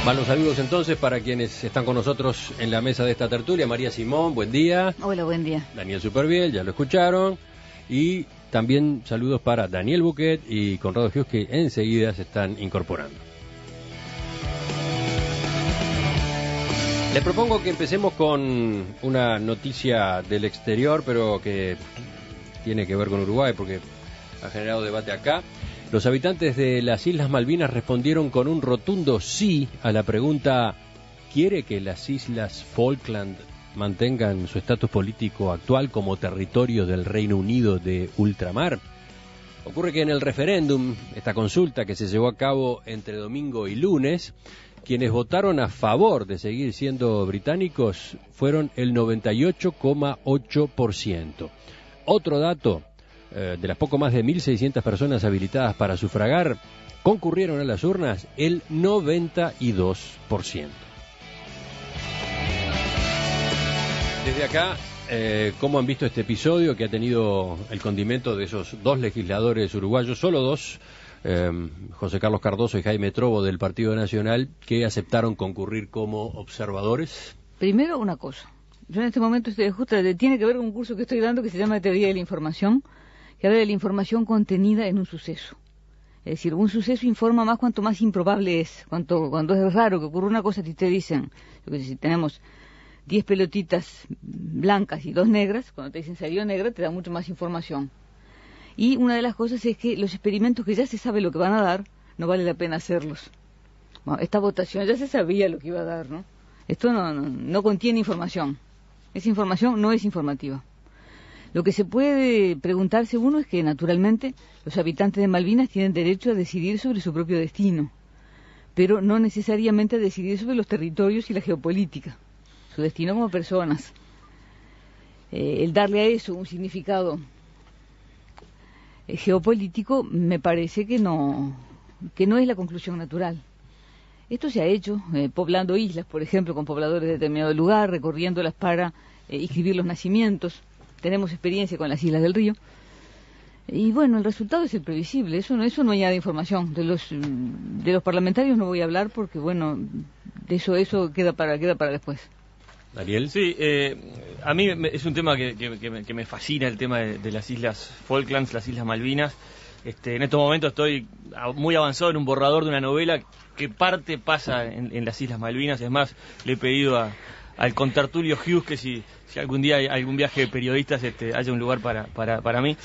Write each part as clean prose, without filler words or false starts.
Van los saludos entonces para quienes están con nosotros en la mesa de esta tertulia. María Simón, buen día. Hola, buen día. Daniel Superviel, ya lo escucharon. Y también saludos para Daniel Buquet y Conrado Hughes, que enseguida se están incorporando. Les propongo que empecemos con una noticia del exterior, pero que tiene que ver con Uruguay, porque ha generado debate acá. Los habitantes de las Islas Malvinas respondieron con un rotundo sí a la pregunta: ¿quiere que las Islas Falkland mantengan su estatus político actual como territorio del Reino Unido de ultramar? Ocurre que en el referéndum, esta consulta que se llevó a cabo entre domingo y lunes, quienes votaron a favor de seguir siendo británicos fueron el 98,8%. Otro dato: de las poco más de 1.600 personas habilitadas para sufragar, concurrieron a las urnas el 92%. Desde acá, ¿cómo han visto este episodio que ha tenido el condimento de esos dos legisladores uruguayos, solo dos, José Carlos Cardoso y Jaime Trovo del Partido Nacional, que aceptaron concurrir como observadores? Primero, una cosa. Yo en este momento tiene que ver con un curso que estoy dando que se llama Teoría de la Información, que habla de la información contenida en un suceso. Es decir, un suceso informa más cuanto más improbable es. Cuando es raro que ocurra una cosa, te dicen, si tenemos 10 pelotitas blancas y 2 negras, cuando te dicen salió negra, te da mucho más información. Y una de las cosas es que los experimentos que ya se sabe lo que van a dar, no vale la pena hacerlos. Bueno, esta votación ya se sabía lo que iba a dar, ¿no? Esto no contiene información. Esa información no es informativa. Lo que se puede preguntarse uno es que, naturalmente, los habitantes de Malvinas tienen derecho a decidir sobre su propio destino, pero no necesariamente a decidir sobre los territorios y la geopolítica, su destino como personas. El darle a eso un significado geopolítico me parece que no es la conclusión natural. Esto se ha hecho poblando islas, por ejemplo, con pobladores de determinado lugar, recorriéndolas para inscribir los nacimientos. Tenemos experiencia con las Islas del Río. Y bueno, el resultado es el previsible. Eso no añade información. De los parlamentarios no voy a hablar porque, bueno, de eso queda para después. Daniel. Sí, a mí es un tema que me fascina, el tema de las Islas Falklands, las Islas Malvinas. En estos momentos estoy muy avanzado en un borrador de una novela que parte pasa en las Islas Malvinas. Es más, le he pedido al contertulio Hughes que si algún día hay algún viaje de periodistas haya un lugar para mí.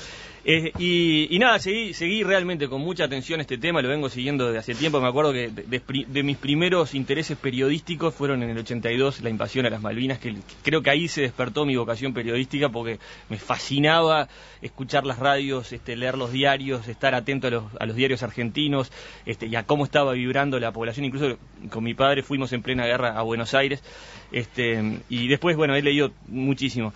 Y nada, seguí realmente con mucha atención este tema, lo vengo siguiendo desde hace tiempo. Me acuerdo que de mis primeros intereses periodísticos fueron en el 82, la invasión a las Malvinas, que creo que ahí se despertó mi vocación periodística, porque me fascinaba escuchar las radios, leer los diarios, estar atento a los diarios argentinos, y a cómo estaba vibrando la población. Incluso con mi padre fuimos en plena guerra a Buenos Aires, y después, bueno, he leído muchísimo.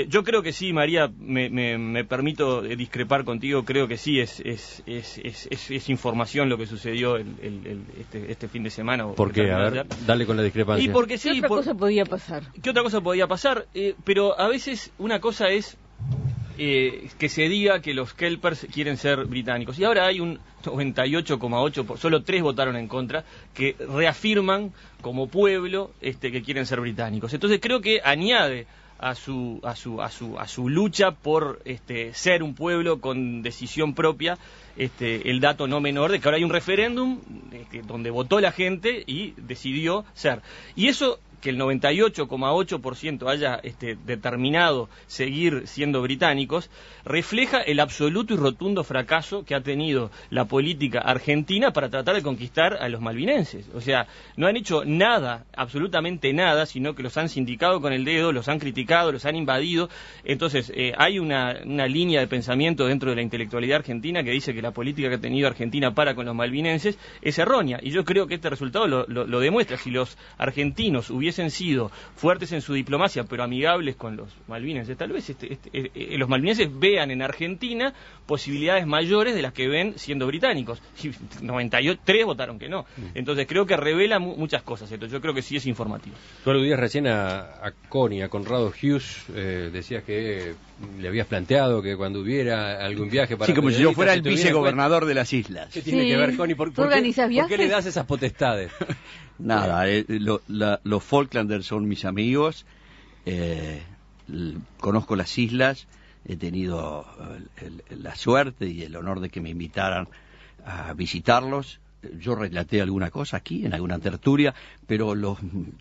Yo creo que sí, María, me permito discrepar contigo. Creo que sí es información lo que sucedió este fin de semana. ¿Por qué? A ver, dale con la discrepancia. Y porque sí, ¿qué otra cosa podía pasar? ¿Qué otra cosa podía pasar? Pero a veces una cosa es que se diga que los kelpers quieren ser británicos, y ahora hay un 98,8%, solo 3 votaron en contra, que reafirman como pueblo que quieren ser británicos. Entonces creo que añade a su lucha por ser un pueblo con decisión propia, el dato no menor de que ahora hay un referéndum donde votó la gente y decidió ser. Y eso, que el 98,8% haya determinado seguir siendo británicos, refleja el absoluto y rotundo fracaso que ha tenido la política argentina para tratar de conquistar a los malvinenses. O sea, no han hecho nada, absolutamente nada, sino que los han sindicado con el dedo, los han criticado, los han invadido. Entonces, hay una línea de pensamiento dentro de la intelectualidad argentina que dice que la política que ha tenido Argentina para con los malvinenses es errónea, y yo creo que este resultado lo demuestra. Si los argentinos hubiesen sido fuertes en su diplomacia, pero amigables con los malvinenses, tal vez los malvinenses vean en Argentina posibilidades mayores de las que ven siendo británicos. 93 votaron que no. Entonces creo que revela muchas cosas. Entonces yo creo que sí es informativo. Tú aludías recién a Connie, a Conrado Hughes, decías que le habías planteado que cuando hubiera algún viaje para... Sí, como si yo fuera el vicegobernador de las islas. ¿Qué tiene que ver, Connie? ¿Por qué le das esas potestades? Nada, los Falklanders son mis amigos, conozco las islas, he tenido la suerte y el honor de que me invitaran a visitarlos. Yo relaté alguna cosa aquí, en alguna tertulia, pero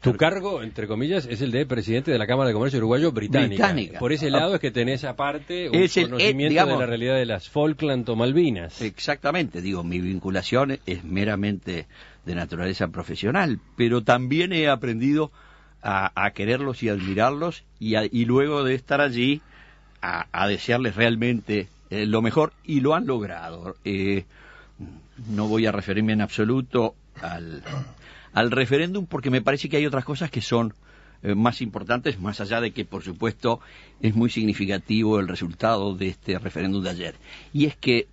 Tu cargo, entre comillas, es el de presidente de la Cámara de Comercio Uruguayo Británica. Por ese lado es que tenés aparte un conocimiento digamos, de la realidad de las Falkland o Malvinas. Exactamente, digo, mi vinculación es meramente de naturaleza profesional, pero también he aprendido a quererlos y admirarlos y luego de estar allí a desearles realmente lo mejor, y lo han logrado. No voy a referirme en absoluto al referéndum porque me parece que hay otras cosas que son más importantes, más allá de que, por supuesto, es muy significativo el resultado de este referéndum de ayer. Y es que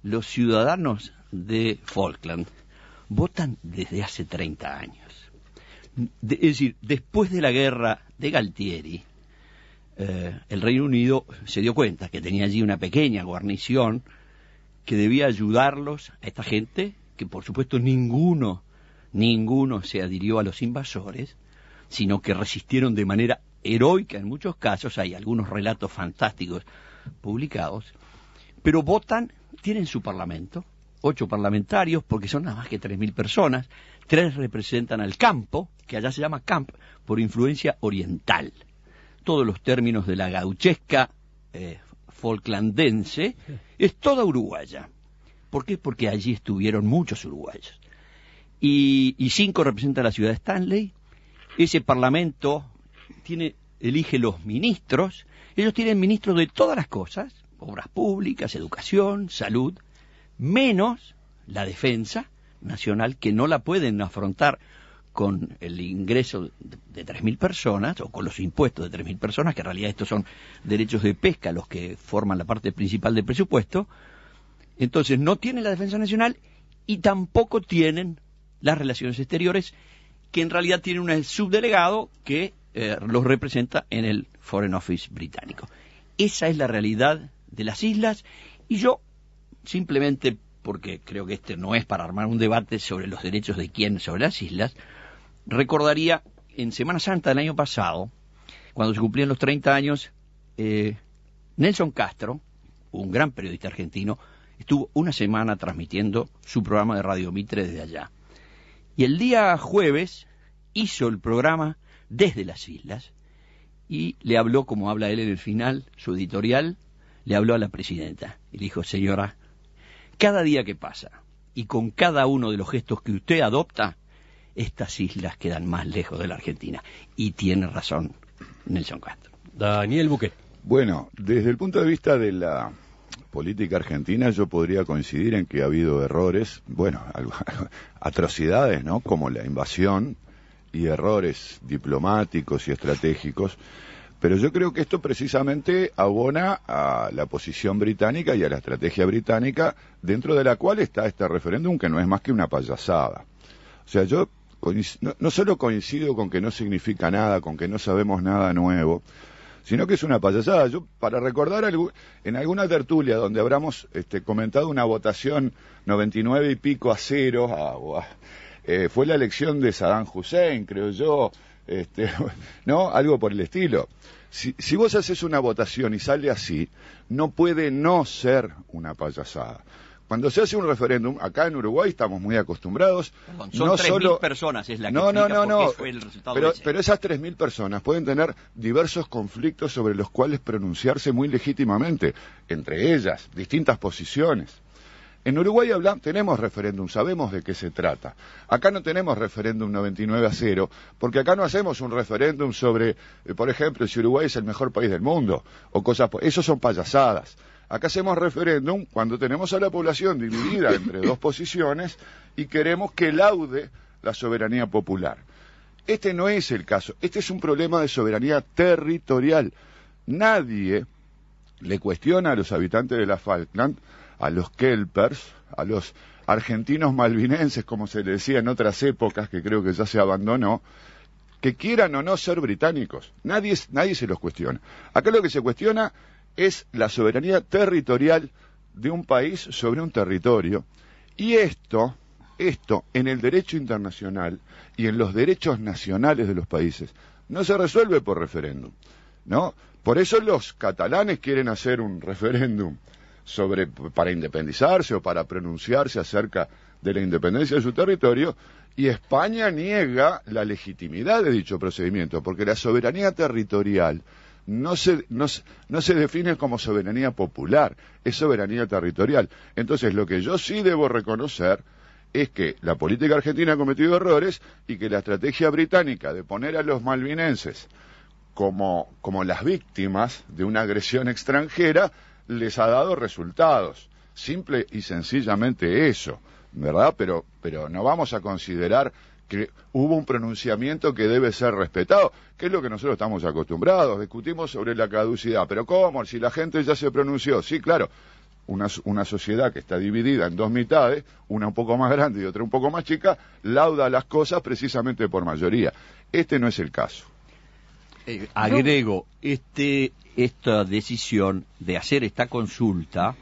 los ciudadanos de Falkland votan desde hace 30 años. Es decir, después de la guerra de Galtieri, el Reino Unido se dio cuenta que tenía allí una pequeña guarnición que debía ayudarlos a esta gente, que por supuesto ninguno se adhirió a los invasores, sino que resistieron de manera heroica en muchos casos. Hay algunos relatos fantásticos publicados, pero votan, tienen su parlamento, 8 parlamentarios, porque son nada más que 3.000 personas, 3 representan al campo, que allá se llama camp, por influencia oriental. Todos los términos de la gauchesca falklandense es toda uruguaya. ¿Por qué? Porque allí estuvieron muchos uruguayos. Y 5 representan la ciudad de Stanley. Ese parlamento elige los ministros. Ellos tienen ministros de todas las cosas, obras públicas, educación, salud, menos la defensa nacional, que no la pueden afrontar con el ingreso de 3.000 personas, o con los impuestos de 3.000 personas, que en realidad estos son derechos de pesca los que forman la parte principal del presupuesto. Entonces no tienen la defensa nacional y tampoco tienen las relaciones exteriores, que en realidad tienen un subdelegado que los representa en el Foreign Office británico. Esa es la realidad de las islas, y yo, simplemente porque creo que este no es para armar un debate sobre los derechos de quién sobre las islas, recordaría en Semana Santa del año pasado, cuando se cumplían los 30 años, Nelson Castro, un gran periodista argentino, estuvo una semana transmitiendo su programa de Radio Mitre desde allá. Y el día jueves hizo el programa desde las islas y le habló, como habla él en el final, su editorial, le habló a la presidenta y le dijo: señora, cada día que pasa y con cada uno de los gestos que usted adopta, estas islas quedan más lejos de la Argentina. Y tiene razón Nelson Castro. Daniel Buquet. Bueno, desde el punto de vista de la política argentina, yo podría coincidir en que ha habido errores, bueno, atrocidades, ¿no?, como la invasión, y errores diplomáticos y estratégicos, pero yo creo que esto precisamente abona a la posición británica y a la estrategia británica, dentro de la cual está este referéndum, que no es más que una payasada. O sea, yo no solo coincido con que no significa nada, con que no sabemos nada nuevo, sino que es una payasada. Yo, para recordar en alguna tertulia donde habramos comentado una votación 99 y pico a 0, fue la elección de Saddam Hussein, creo yo, ¿no? Algo por el estilo. Si vos haces una votación y sale así, no puede no ser una payasada. Cuando se hace un referéndum, acá en Uruguay estamos muy acostumbrados. Son no 3.000 solo personas, es la que explica por qué fue el resultado pero esas 3.000 personas pueden tener diversos conflictos sobre los cuales pronunciarse muy legítimamente, entre ellas distintas posiciones. En Uruguay tenemos referéndum, sabemos de qué se trata. Acá no tenemos referéndum 99 a 0, porque acá no hacemos un referéndum sobre, por ejemplo, si Uruguay es el mejor país del mundo, o cosas, eso son payasadas. Acá hacemos referéndum cuando tenemos a la población dividida entre dos posiciones y queremos que laude la soberanía popular. Este no es el caso, este es un problema de soberanía territorial. Nadie le cuestiona a los habitantes de la Falkland, a los kelpers, a los argentinos malvinenses, como se le decía en otras épocas, que creo que ya se abandonó, que quieran o no ser británicos. Nadie se los cuestiona. Acá lo que se cuestiona es la soberanía territorial de un país sobre un territorio, y esto esto en el derecho internacional y en los derechos nacionales de los países no se resuelve por referéndum, ¿no? Por eso los catalanes quieren hacer un referéndum para independizarse o para pronunciarse acerca de la independencia de su territorio, y España niega la legitimidad de dicho procedimiento, porque la soberanía territorial no se define como soberanía popular, es soberanía territorial. Entonces, lo que yo sí debo reconocer es que la política argentina ha cometido errores y que la estrategia británica de poner a los malvinenses como las víctimas de una agresión extranjera les ha dado resultados. Simple y sencillamente eso, ¿verdad? Pero no vamos a considerar que hubo un pronunciamiento que debe ser respetado, que es lo que nosotros estamos acostumbrados. Discutimos sobre la caducidad, pero ¿cómo? Si la gente ya se pronunció. Sí, claro, una sociedad que está dividida en dos mitades, una un poco más grande y otra un poco más chica, lauda las cosas precisamente por mayoría. Este no es el caso. Agrego, esta decisión de hacer esta consulta,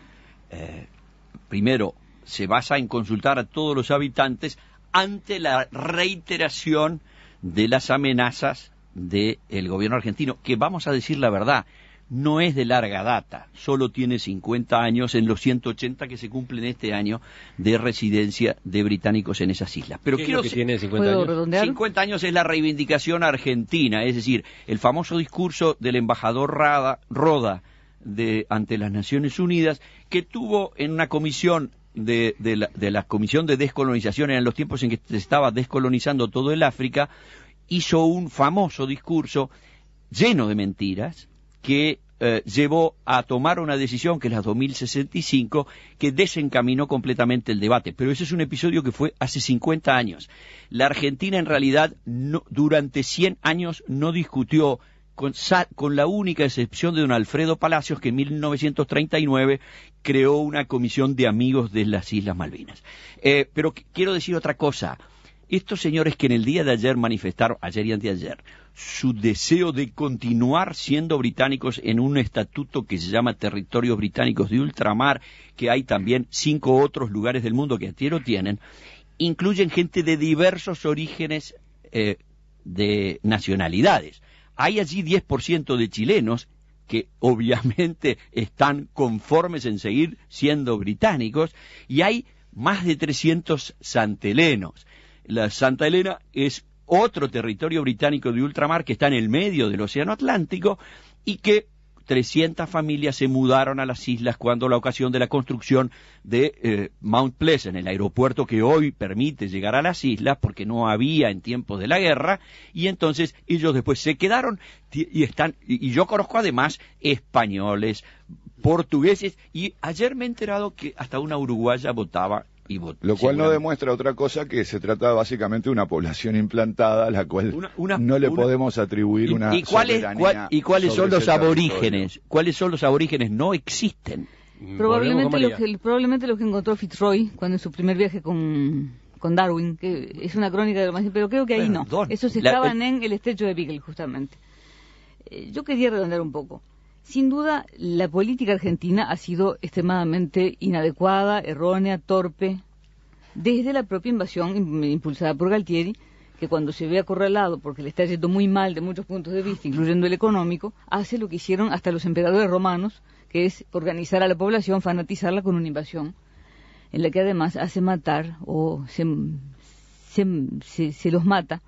primero, se basa en consultar a todos los habitantes ante la reiteración de las amenazas del gobierno argentino, que vamos a decir la verdad, no es de larga data, solo tiene 50 años en los 180 que se cumplen este año de residencia de británicos en esas islas. Pero ¿qué es lo que tiene 50 años? Redondear? 50 años es la reivindicación argentina, es decir, el famoso discurso del embajador Roda ante las Naciones Unidas, que tuvo en una comisión de la Comisión de Descolonización en los tiempos en que se estaba descolonizando todo el África, hizo un famoso discurso lleno de mentiras que llevó a tomar una decisión, que es la 2065, que desencaminó completamente el debate. Pero ese es un episodio que fue hace 50 años. La Argentina, en realidad, durante 100 años no discutió, con la única excepción de don Alfredo Palacios, que en 1939 creó una comisión de amigos de las Islas Malvinas. Pero quiero decir otra cosa. Estos señores que en el día de ayer manifestaron, ayer y anteayer, su deseo de continuar siendo británicos en un estatuto que se llama Territorios Británicos de Ultramar, que hay también 5 otros lugares del mundo que así lo tienen, incluyen gente de diversos orígenes de nacionalidades. Hay allí 10% de chilenos que obviamente están conformes en seguir siendo británicos, y hay más de 300 santelenos. La Santa Elena es otro territorio británico de ultramar que está en el medio del Océano Atlántico, y que 300 familias se mudaron a las islas cuando la ocasión de la construcción de Mount Pleasant, el aeropuerto que hoy permite llegar a las islas, porque no había en tiempos de la guerra, y entonces ellos después se quedaron y yo conozco además españoles, portugueses, y ayer me he enterado que hasta una uruguaya votaba. Lo cual no demuestra otra cosa, que se trata básicamente de una población implantada a la cual no le podemos atribuir una soberanía. ¿Y cuáles son los aborígenes? ¿Cuáles son los aborígenes? No existen. Probablemente lo que encontró Fitzroy cuando en su primer viaje con Darwin, que es una crónica de lo más, pero creo que ahí no. Esos estaban en el estrecho de Beagle, justamente. Yo quería redondear un poco. Sin duda, la política argentina ha sido extremadamente inadecuada, errónea, torpe, desde la propia invasión impulsada por Galtieri, que cuando se ve acorralado, porque le está yendo muy mal de muchos puntos de vista, incluyendo el económico, hace lo que hicieron hasta los emperadores romanos, que es organizar a la población, fanatizarla con una invasión, en la que además hace matar o se los mata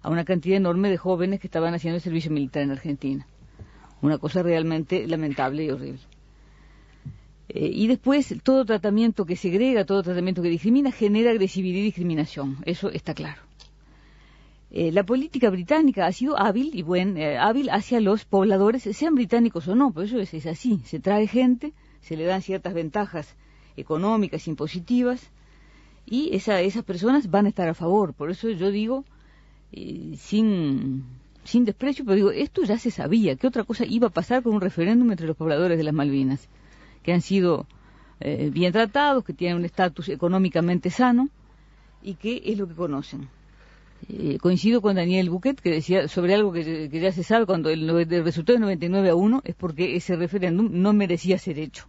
a una cantidad enorme de jóvenes que estaban haciendo el servicio militar en Argentina. Una cosa realmente lamentable y horrible. Y después, todo tratamiento que segrega, todo tratamiento que discrimina, genera agresividad y discriminación. Eso está claro. La política británica ha sido hábil hábil hacia los pobladores, sean británicos o no, pero eso es así. Se trae gente, se le dan ciertas ventajas económicas, impositivas, y esas personas van a estar a favor. Por eso yo digo, sin desprecio, pero digo, esto ya se sabía. ¿Qué otra cosa iba a pasar con un referéndum entre los pobladores de las Malvinas? Que han sido bien tratados, que tienen un estatus económicamente sano, y que es lo que conocen. Coincido con Daniel Buquet, que decía sobre algo que ya se sabe, cuando el resultado de 99-1 es porque ese referéndum no merecía ser hecho.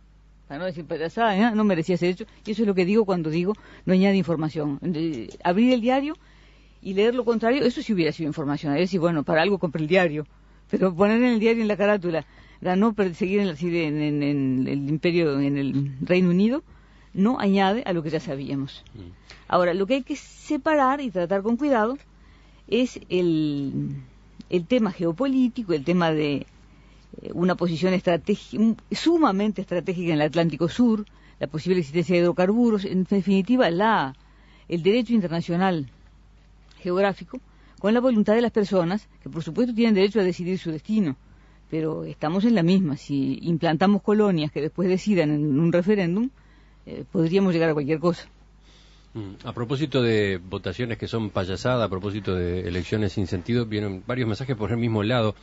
para no decir payasada, no merecía ser hecho, y eso es lo que digo cuando digo no añade información. Abrir el diario y leer lo contrario, eso sí hubiera sido información. Es decir, bueno, para algo compré el diario, pero poner en el diario, en la carátula, ganó perseguir en el imperio, en el Reino Unido, no añade a lo que ya sabíamos. Ahora, lo que hay que separar y tratar con cuidado es el tema geopolítico, el tema de una posición sumamente estratégica en el Atlántico Sur, la posible existencia de hidrocarburos, en definitiva el derecho internacional geográfico, con la voluntad de las personas, que por supuesto tienen derecho a decidir su destino, pero estamos en la misma. Si implantamos colonias que después decidan en un referéndum, podríamos llegar a cualquier cosa. A propósito de votaciones que son payasadas, a propósito de elecciones sin sentido, vienen varios mensajes por el mismo lado.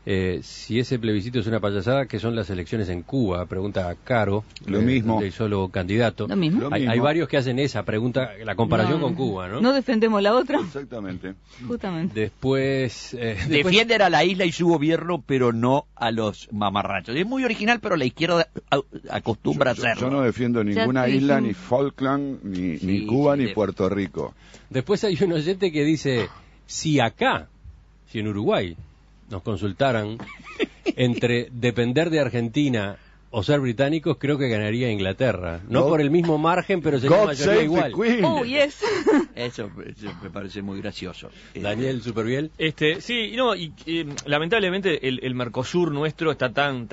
Si ese plebiscito es una payasada, ¿qué son las elecciones en Cuba? Pregunta Caro. Lo mismo. El solo candidato. Lo mismo. Hay varios que hacen esa pregunta, la comparación con Cuba, ¿no? No defendemos la otra. Exactamente. Justamente. Después Defienden a la isla y su gobierno, pero no a los mamarrachos. Es muy original, pero la izquierda acostumbra a hacerlo. Yo no defiendo ninguna isla, ni Falkland, ni Cuba, ni Puerto Rico. Después hay un oyente que dice, si en Uruguay nos consultaran entre depender de Argentina o ser británicos, creo que ganaría Inglaterra. No por el mismo margen, pero sería mayoría igual. Oh, yes. Eso me parece muy gracioso. Daniel Superviel. Sí, no, y lamentablemente el Mercosur nuestro está tan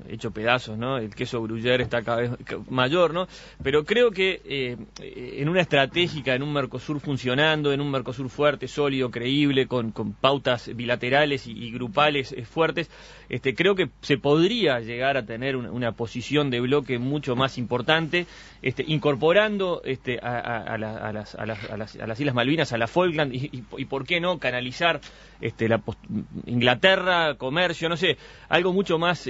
hecho pedazos, ¿no? El queso gruyere está cada vez mayor, ¿no? Pero creo que en una estratégica, en un Mercosur funcionando, en un Mercosur fuerte, sólido, creíble, con pautas bilaterales y grupales fuertes, creo que se podría llegar a tener una posición de bloque mucho más importante, incorporando a las Islas Malvinas, a la Falkland, y por qué no canalizar Inglaterra, comercio, no sé, algo mucho más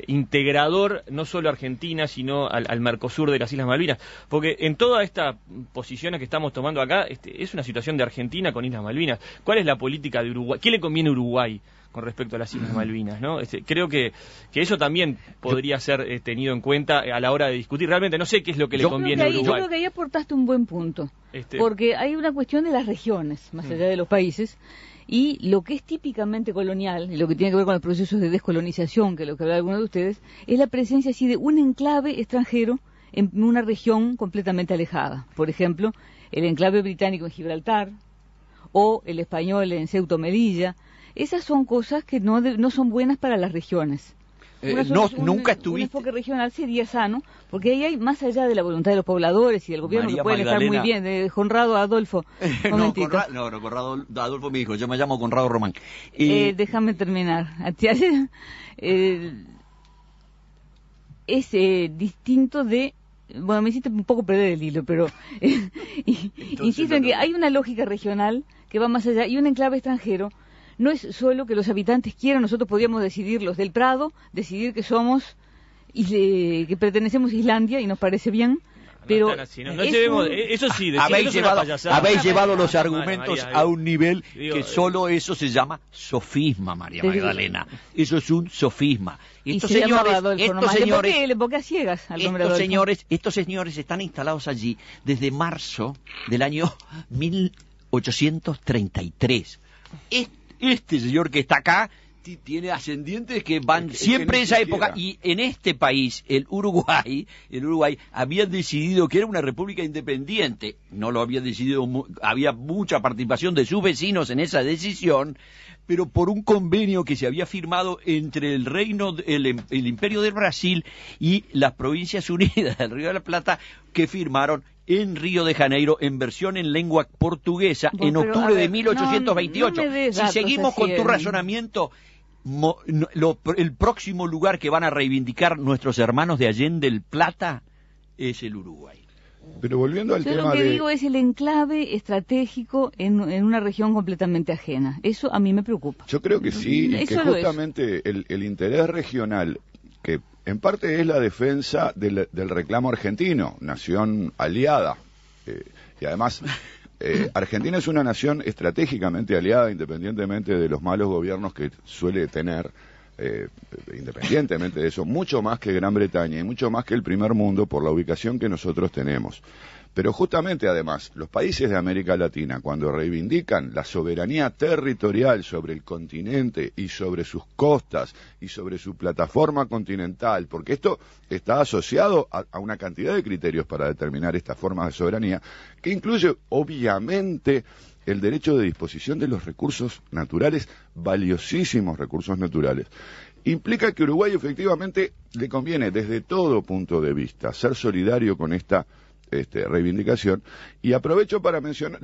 integrador, no solo a Argentina, sino al Mercosur de las Islas Malvinas, porque en todas estas posiciones que estamos tomando acá, es una situación de Argentina con Islas Malvinas. ¿Cuál es la política de Uruguay? ¿Qué le conviene a Uruguay con respecto a las Islas Malvinas, ¿no? Creo que eso también podría ser tenido en cuenta a la hora de discutir. Realmente no sé qué es lo que le conviene a Uruguay. Yo creo que ahí aportaste un buen punto, porque hay una cuestión de las regiones, más allá de los países, y lo que es típicamente colonial, y lo que tiene que ver con los procesos de descolonización, que es lo que hablaba alguno de ustedes, es la presencia así de un enclave extranjero en una región completamente alejada. Por ejemplo, el enclave británico en Gibraltar, o el español en Ceuta o Melilla. Esas son cosas que no son buenas para las regiones. Nunca estuviste. Un enfoque regional sería sano, porque ahí hay, más allá de la voluntad de los pobladores y del gobierno, María que pueden Magdalena. estar muy bien, Conrado Adolfo. Conrado Adolfo me dijo, yo me llamo Conrado Román. Déjame terminar. Es distinto de... Bueno, me hiciste un poco perder el hilo, pero insisto en que hay una lógica regional que va más allá, y un enclave extranjero no es solo que los habitantes quieran. Nosotros podríamos decidir, los del Prado, decidir que somos, que pertenecemos a Islandia y nos parece bien, pero eso sí, habéis llevado los argumentos a un nivel que solo eso se llama sofisma, María Magdalena. Eso es un sofisma. Estos señores están instalados allí desde marzo del año 1833. Este señor que está acá tiene ascendientes que van siempre en esa época, y en este país, el Uruguay había decidido que era una república independiente. No lo había decidido, había mucha participación de sus vecinos en esa decisión, pero por un convenio que se había firmado entre el el Imperio del Brasil y las Provincias Unidas del Río de la Plata, que firmaron en Río de Janeiro, en versión en lengua portuguesa, en octubre de 1828. Si seguimos con tu razonamiento, el próximo lugar que van a reivindicar nuestros hermanos de Allende el Plata es el Uruguay. Pero volviendo al tema lo que digo es el enclave estratégico en una región completamente ajena. Eso a mí me preocupa. Yo creo que sí, y que justamente el interés regional, que en parte es la defensa del reclamo argentino, nación aliada, y además Argentina es una nación estratégicamente aliada, independientemente de los malos gobiernos que suele tener, independientemente de eso, mucho más que Gran Bretaña y mucho más que el primer mundo por la ubicación que nosotros tenemos. Pero justamente, además, los países de América Latina, cuando reivindican la soberanía territorial sobre el continente y sobre sus costas y sobre su plataforma continental, porque esto está asociado a una cantidad de criterios para determinar esta forma de soberanía, que incluye, obviamente, el derecho de disposición de los recursos naturales, valiosísimos recursos naturales, implica que Uruguay efectivamente le conviene desde todo punto de vista ser solidario con esta reivindicación. Y aprovecho para mencionar,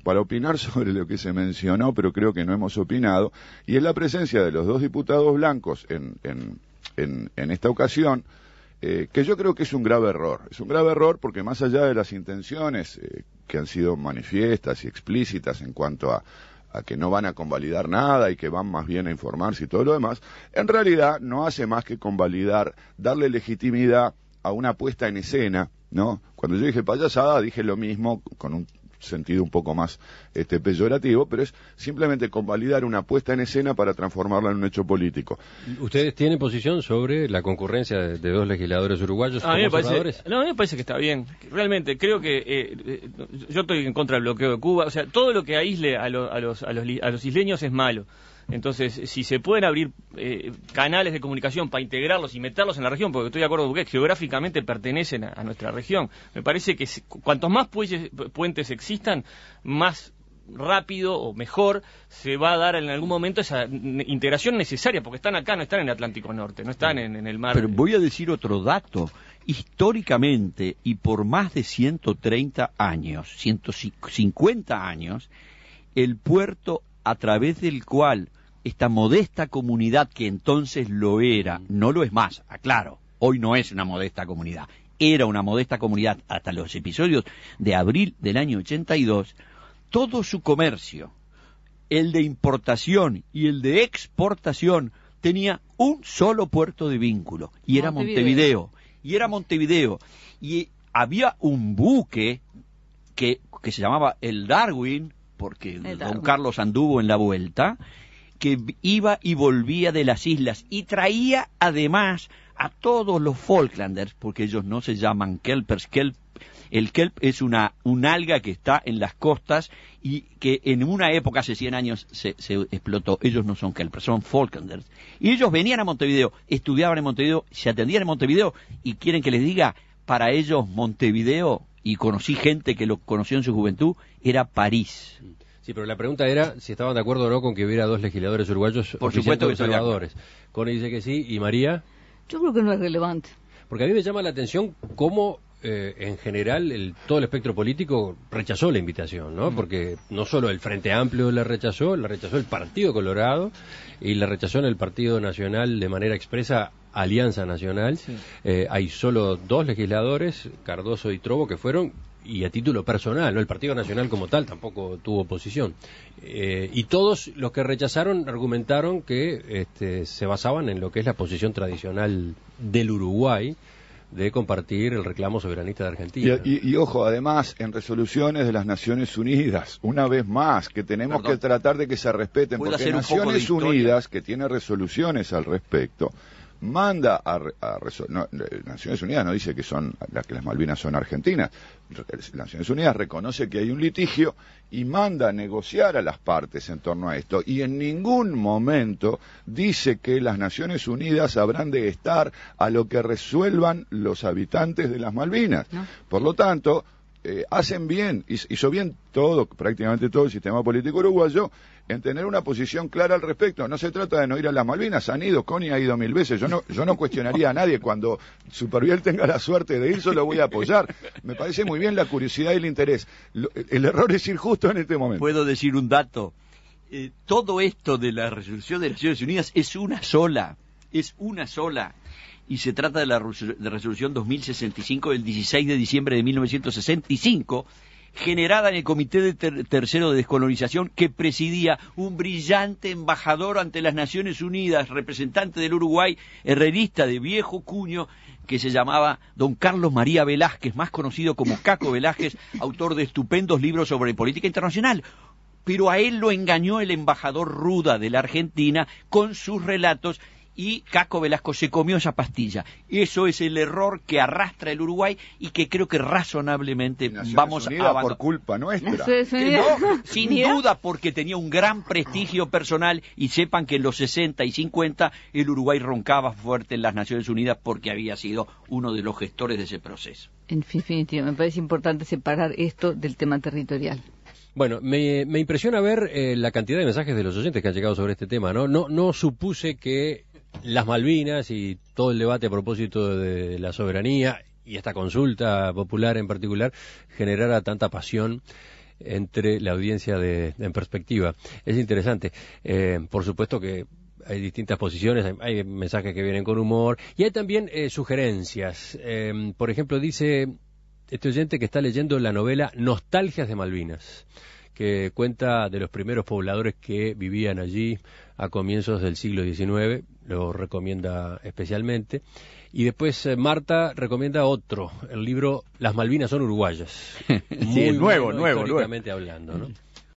para opinar sobre lo que se mencionó, pero creo que no hemos opinado, y es la presencia de los dos diputados blancos en esta ocasión, que yo creo que es un grave error. Es un grave error porque más allá de las intenciones que han sido manifiestas y explícitas en cuanto a que no van a convalidar nada y que van más bien a informarse y todo lo demás, en realidad no hace más que convalidar, darle legitimidad a una puesta en escena, ¿no? Cuando yo dije payasada, dije lo mismo con un sentido un poco más peyorativo, pero es simplemente convalidar una puesta en escena para transformarla en un hecho político. ¿Ustedes tienen posición sobre la concurrencia de dos legisladores uruguayos? A mí me parece que está bien. Realmente, creo que yo estoy en contra del bloqueo de Cuba. O sea, todo lo que aísle a los isleños es malo. Entonces, si se pueden abrir canales de comunicación para integrarlos y meterlos en la región, porque estoy de acuerdo porque geográficamente pertenecen a nuestra región, me parece que cuantos más puentes existan, más rápido o mejor se va a dar en algún momento esa integración necesaria, porque están acá, no están en el Atlántico Norte, no están en el mar. Pero voy a decir otro dato. Históricamente y por más de 130 años, 150 años, el puerto a través del cual esta modesta comunidad, que entonces lo era, no lo es más, aclaro, hoy no es una modesta comunidad, era una modesta comunidad hasta los episodios de abril del año 82, todo su comercio, el de importación y el de exportación, tenía un solo puerto de vínculo, y era Montevideo. Y había un buque que se llamaba el Darwin, porque don Carlos anduvo en la vuelta, que iba y volvía de las islas y traía además a todos los Falklanders, porque ellos no se llaman kelpers. El kelp es una alga que está en las costas y que en una época, hace 100 años, se explotó. Ellos no son kelpers, son Falklanders. Y ellos venían a Montevideo, estudiaban en Montevideo, se atendían en Montevideo, y quieren que les diga, para ellos Montevideo, y conocí gente que lo conoció en su juventud, era París. Sí, pero la pregunta era si estaban de acuerdo o no con que hubiera dos legisladores uruguayos. Por supuesto que conservadores. Connie dice que sí, ¿y María? Yo creo que no es relevante. Porque a mí me llama la atención cómo en general todo el espectro político rechazó la invitación, ¿no? Porque no solo el Frente Amplio la rechazó el Partido Colorado y la rechazó en el Partido Nacional de manera expresa Alianza Nacional. Sí. Hay solo dos legisladores, Cardoso y Trovo, que fueron, y a título personal, ¿no? El Partido Nacional como tal tampoco tuvo oposición. Y todos los que rechazaron argumentaron que se basaban en lo que es la posición tradicional del Uruguay de compartir el reclamo soberanista de Argentina. Y ojo, además, en resoluciones de las Naciones Unidas, una vez más, que tenemos que tratar de que se respeten, porque Naciones Unidas, que tiene resoluciones al respecto, manda Naciones Unidas no dice que las Malvinas son argentinas. Naciones Unidas reconoce que hay un litigio y manda a negociar a las partes en torno a esto, y en ningún momento dice que las Naciones Unidas habrán de estar a lo que resuelvan los habitantes de las Malvinas. ¿No? Por lo tanto, hacen bien, hizo bien prácticamente todo el sistema político uruguayo en tener una posición clara al respecto. No se trata de no ir a las Malvinas, han ido, Connie ha ido 1000 veces, yo no cuestionaría a nadie, cuando Superviel tenga la suerte de ir, yo lo voy a apoyar. Me parece muy bien la curiosidad y el interés. El error es ir justo en este momento. ¿Puedo decir un dato? Todo esto de la resolución de las Naciones Unidas es una sola, y se trata de la resolución 2065 del 16 de diciembre de 1965, generada en el Comité Tercero de Descolonización, que presidía un brillante embajador ante las Naciones Unidas, representante del Uruguay, herrerista de viejo cuño, que se llamaba don Carlos María Velázquez, más conocido como Caco Velázquez, autor de estupendos libros sobre política internacional. Pero a él lo engañó el embajador Ruda de la Argentina con sus relatos, y Caco Velasco se comió esa pastilla. Eso es el error que arrastra el Uruguay y que creo que razonablemente Naciones vamos Unidas a avanzar. por culpa nuestra. Naciones Unidas. No, sin duda porque tenía un gran prestigio personal y sepan que en los 60 y 50 el Uruguay roncaba fuerte en las Naciones Unidas porque había sido uno de los gestores de ese proceso. En definitiva, me parece importante separar esto del tema territorial. Bueno, me impresiona ver la cantidad de mensajes de los oyentes que han llegado sobre este tema, ¿no? No supuse que las Malvinas y todo el debate a propósito de la soberanía y esta consulta popular en particular generara tanta pasión entre la audiencia en perspectiva. Es interesante. Por supuesto que hay distintas posiciones, hay mensajes que vienen con humor y hay también sugerencias. Por ejemplo, dice este oyente que está leyendo la novela Nostalgias de Malvinas, que cuenta de los primeros pobladores que vivían allí a comienzos del siglo XIX, lo recomienda especialmente. Y después Marta recomienda otro, el libro Las Malvinas son uruguayas. Sí, nuevo, históricamente hablando, ¿no?